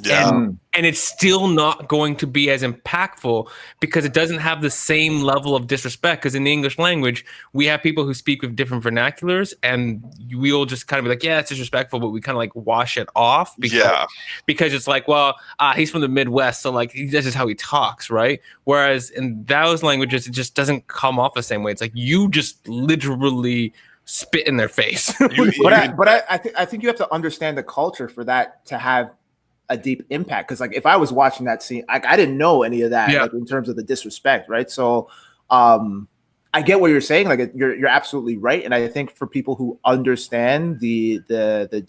Yeah. And it's still not going to be as impactful because it doesn't have the same level of disrespect. Because in the English language, we have people who speak with different vernaculars, and we'll just kind of be like, "Yeah, it's disrespectful," but we kind of like wash it off because it's like, well, he's from the Midwest, so like this is how he talks, right? Whereas in those languages, it just doesn't come off the same way. It's like you just literally spit in their face. I think you have to understand the culture for that to have a deep impact, because like if I was watching that scene, I didn't know any of that like, in terms of the disrespect, right? So I get what you're saying, like you're absolutely right, and I think for people who understand the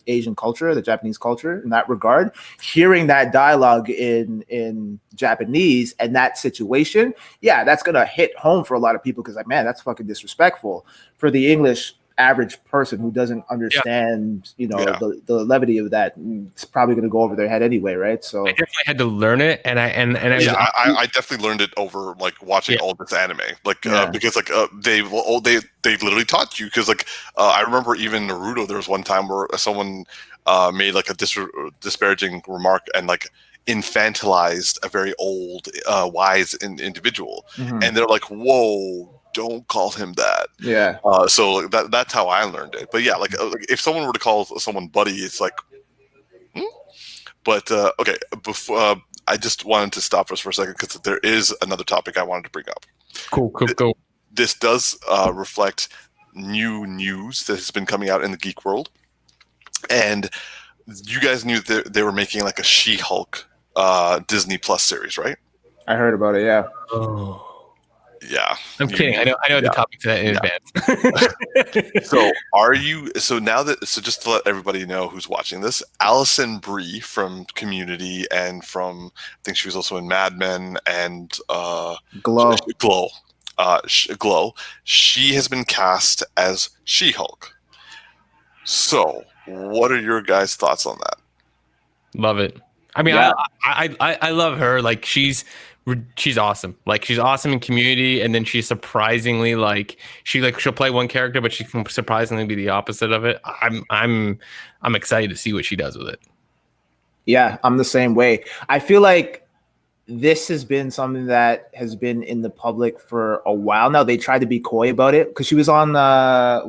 Asian culture, the Japanese culture in that regard, hearing that dialogue in Japanese and that situation, that's gonna hit home for a lot of people, because like, man, that's fucking disrespectful. For the English average person who doesn't understand, the levity of that, it's probably going to go over their head anyway, right? So I definitely had to learn it, and I definitely learned it over like watching all this anime, like because like they literally taught you, because like I remember even Naruto, there was one time where someone made like a disparaging remark and like infantilized a very old wise individual, and they're like, "Whoa, don't call him that." So that's how I learned it. But like if someone were to call someone buddy, it's like But okay, before I just wanted to stop us for a second, because there is another topic I wanted to bring up. Cool. Go. This does reflect new news that has been coming out in the geek world, and you guys knew that they were making like a She-Hulk Disney Plus series, right? I heard about it. Yeah. Oh. Yeah. I'm kidding. I know the topic to that in advance. So just to let everybody know who's watching this, Alison Brie from Community and from, I think she was also in Mad Men and Glow. Glow. She has been cast as She-Hulk. So, what are your guys' thoughts on that? Love it. I mean, I love her. Like she's awesome. Like she's awesome in Community, and then she's surprisingly she'll play one character, but she can surprisingly be the opposite of it. I'm excited to see what she does with it. Yeah, I'm the same way. I feel like this has been something that has been in the public for a while now. They tried to be coy about it because she was on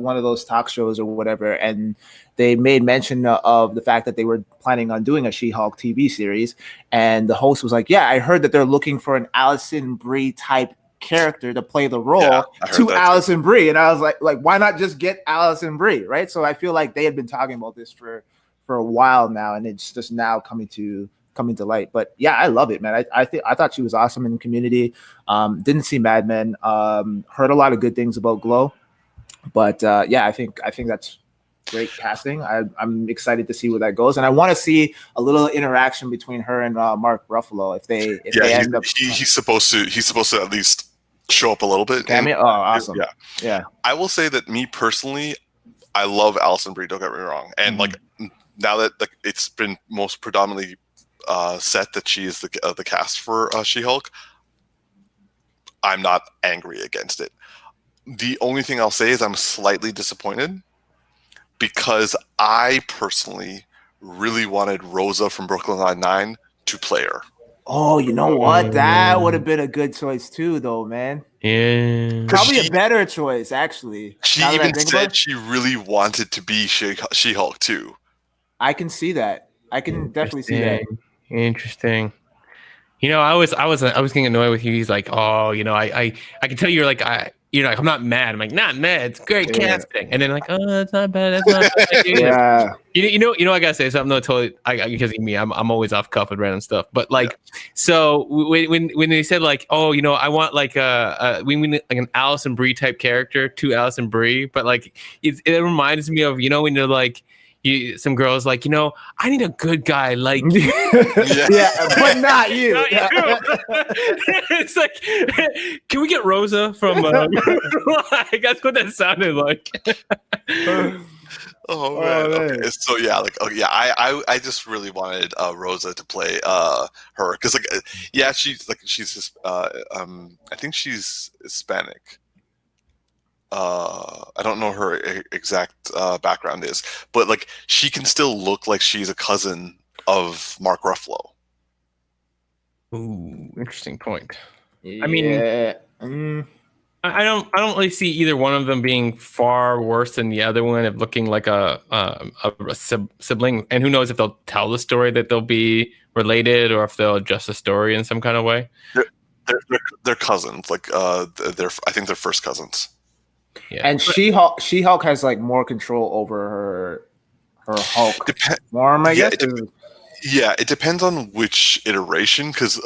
one of those talk shows or whatever, and they made mention of the fact that they were planning on doing a She-Hulk TV series. And the host was like, yeah, I heard that they're looking for an Alison Brie type character to play the role to Alison Brie. And I was like, why not just get Alison Brie, right? So I feel like they had been talking about this for a while now, and it's just now coming to light. But yeah, I love it, man. I thought she was awesome in Community. Didn't see Mad Men. Heard a lot of good things about Glow. But yeah, I think that's great casting. I'm excited to see where that goes, and I want to see a little interaction between her and Mark Ruffalo. If they end up, he's supposed to at least show up a little bit. Cameo? Oh, awesome. Yeah. I will say that me personally, I love Alison Brie. Don't get me wrong. And like now that it's been most predominantly set that she is the cast for She-Hulk, I'm not angry against it. The only thing I'll say is I'm slightly disappointed, because I personally really wanted Rosa from Brooklyn Nine-Nine to play her. Oh, you know what? That would have been a good choice too, though, man. Yeah. Probably a better choice, actually. She even said she really wanted to be She-Hulk too. I can see that. I can definitely see that. Interesting. I was getting annoyed with you. He's like, oh, I can tell you're like, I'm not mad. I'm like, not mad. It's great Yeah. casting. And then like, oh, that's not bad. That's not bad. Yeah. I gotta say something. No, totally. Because of me, I'm always off cuff with random stuff. But like, so when they said like, oh, I want like we need like an Alison Brie type character to Alison Brie, but like it reminds me of when you're like. Some girls like, I need a good guy like you. Yeah, but not you. Not you. It's like, can we get Rosa from? Like, that's what that sounded like. Oh man. Okay. So yeah, I just really wanted Rosa to play her because she's just I think she's Hispanic. I don't know her exact background is, but like she can still look like she's a cousin of Mark Ruffalo. Ooh, interesting point. Yeah. I mean, I don't really see either one of them being far worse than the other one of looking like a sibling. And who knows if they'll tell the story that they'll be related or if they'll adjust the story in some kind of way. They're cousins. Like I think they're first cousins. Yeah. And She-Hulk has like more control over her Hulk form, I guess. It depends on which iteration, because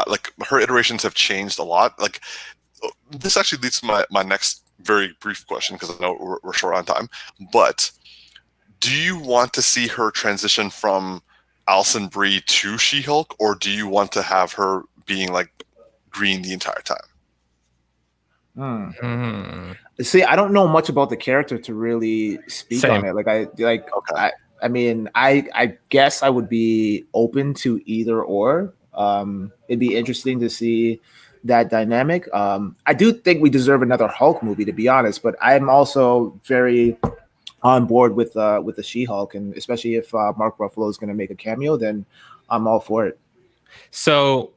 like her iterations have changed a lot. Like this actually leads to my next very brief question, because I know we're short on time. But do you want to see her transition from Alison Brie to She-Hulk, or do you want to have her being like green the entire time? See, I don't know much about the character to really speak on it. I mean, I guess I would be open to either or. It'd be interesting to see that dynamic. I do think we deserve another Hulk movie, to be honest, but I'm also very on board with the She-Hulk, and especially if Mark Ruffalo is going to make a cameo, then I'm all for it. So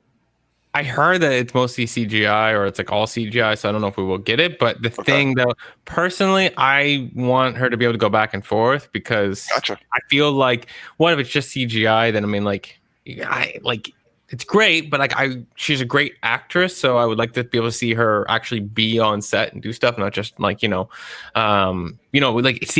I heard that it's mostly CGI, or it's like all CGI, so I don't know if we will get it. But the thing, though, personally, I want her to be able to go back and forth, because I feel like, what if it's just CGI? Then I mean, it's great, but she's a great actress, so I would like to be able to see her actually be on set and do stuff, not just like see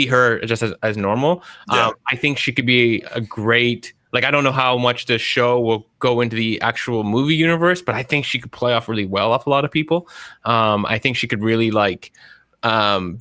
her just as normal. Yeah. I think she could be a great. Like, I don't know how much the show will go into the actual movie universe, but I think she could play off really well off a lot of people. I think she could really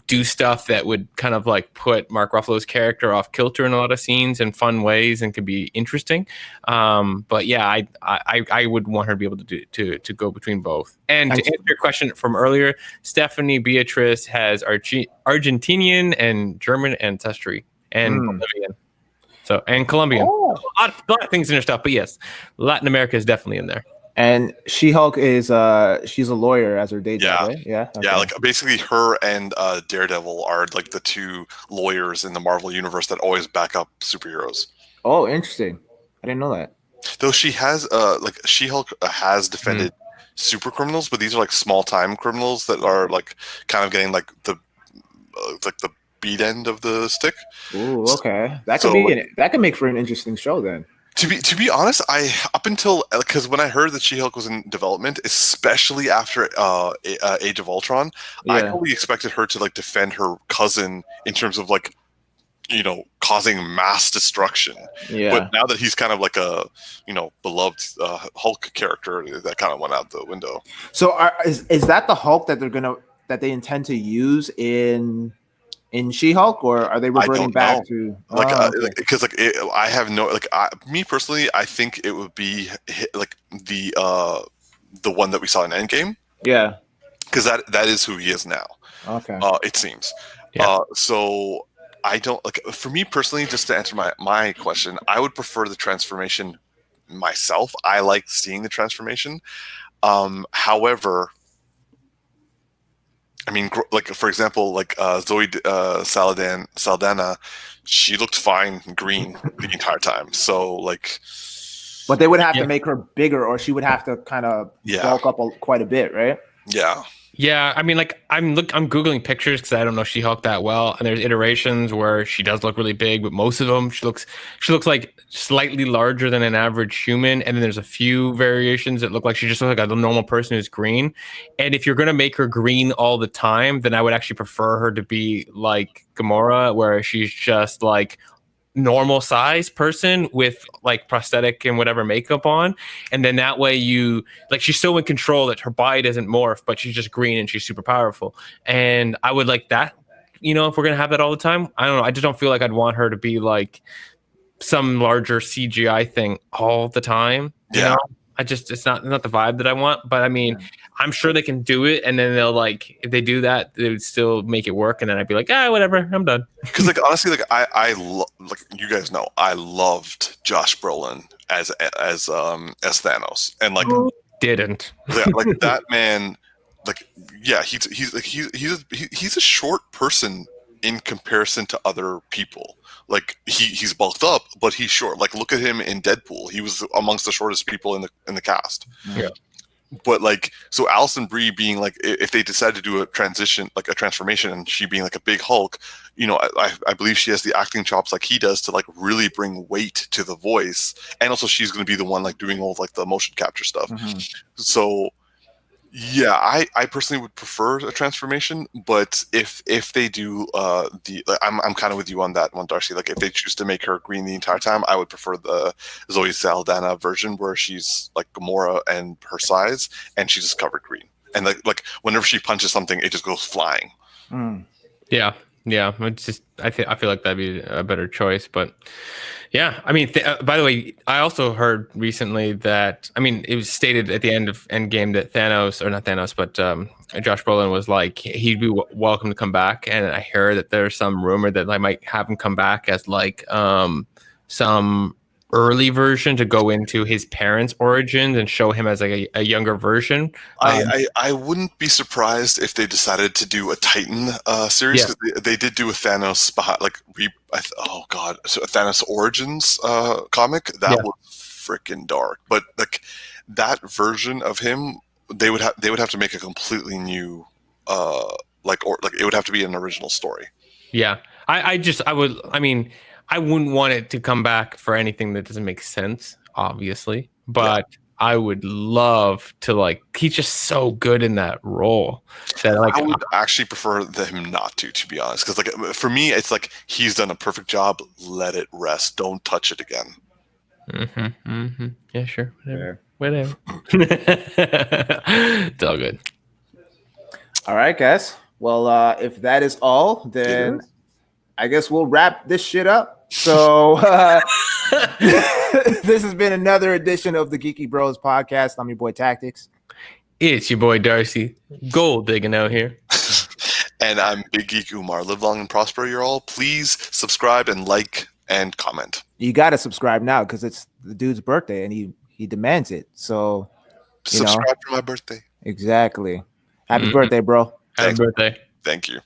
do stuff that would kind of like put Mark Ruffalo's character off kilter in a lot of scenes in fun ways and could be interesting. But yeah, I would want her to be able to go between both. And to answer your question from earlier, Stephanie Beatrice has Argentinian and German ancestry and Bolivian. So, and Colombian. A lot of things in her stuff, but yes, Latin America is definitely in there. And She-Hulk is she's a lawyer as her day job, right? Yeah. Okay. Yeah, like basically her and Daredevil are like the two lawyers in the Marvel universe that always back up superheroes. Oh, interesting. I didn't know that. Though she has She-Hulk has defended super criminals, but these are like small time criminals that are like kind of getting like the beat end of the stick. Ooh, okay. That could make for an interesting show then. To be honest, up until because when I heard that She-Hulk was in development, especially after Age of Ultron, I totally expected her to like defend her cousin in terms of like causing mass destruction. Yeah. But now that he's kind of like a beloved Hulk character, that kind of went out the window. So is that the Hulk that they intend to use in She-Hulk, or are they reverting back to because I have no me personally, I think it would be like the one that we saw in Endgame. Yeah, because that is who he is now. Okay, it seems. Yeah. So I don't for me personally, just to answer my question, I would prefer the transformation myself. I like seeing the transformation. However, I mean, like for example, like Zoe Saldana, she looked fine green the entire time. So like, but they would have to make her bigger, or she would have to kind of bulk up quite a bit, right? Yeah. Yeah, I mean, like I'm googling pictures because I don't know She-Hulk that well, and there's iterations where she does look really big, but most of them she looks like slightly larger than an average human, and then there's a few variations that look like she just looks like a normal person who's green. And if you're gonna make her green all the time, then I would actually prefer her to be like Gamora, where she's just like normal size person with like prosthetic and whatever makeup on, and then that way you like she's so in control that her body doesn't morph, but she's just green and she's super powerful. And I would like that, if we're gonna have that all the time. I don't know, I just don't feel like I'd want her to be like some larger CGI thing all the time. It's not the vibe that I want. But I mean, I'm sure they can do it, and then they'll like if they do that, they would still make it work, and then I'd be like, whatever, I'm done. Because like honestly, like like you guys know, I loved Josh Brolin as Thanos, and like didn't like that man, like he's a short person in comparison to other people. Like he's bulked up, but he's short. Like look at him in Deadpool. He was amongst the shortest people in the cast. Yeah. But like, so Alison Brie being like, if they decide to do a transition, like a transformation, and she being like a big Hulk, I believe she has the acting chops like he does to like really bring weight to the voice, and also she's going to be the one like doing all of, like the motion capture stuff. Mm-hmm. So yeah, I personally would prefer a transformation, but if they do I'm kind of with you on that one, Darcy. Like if they choose to make her green the entire time, I would prefer the Zoe Saldana version where she's like Gamora and her size, and she's just covered green, and like whenever she punches something, it just goes flying. Yeah, it's just I feel like that'd be a better choice, but yeah, I mean, by the way, I also heard recently that it was stated at the end of Endgame that Josh Brolin was like he'd be welcome to come back, and I heard that there's some rumor that I might have him come back as like some early version to go into his parents' origins and show him as like a younger version. I wouldn't be surprised if they decided to do a Titan series, because they did do a Thanos so a Thanos Origins comic that was freaking dark. But like that version of him, they would have to make a completely new it would have to be an original story. Yeah, I wouldn't want it to come back for anything that doesn't make sense, obviously, but I would love to like. He's just so good in that role that like I would actually prefer him not to be honest, because like for me, it's like he's done a perfect job. Let it rest. Don't touch it again. Yeah, sure. Whatever. It's all good. All right, guys. Well, if that is all, then I guess we'll wrap this shit up. So this has been another edition of the Geeky Bros podcast. I'm your boy Tactix. It's your boy Darcy. Gold digging out here. And I'm Big Geek Umar. Live long and prosper, you're all. Please subscribe and like and comment. You got to subscribe now because it's the dude's birthday and he demands it. So subscribe for my birthday. Exactly. Happy birthday, bro. Happy birthday. Thank you.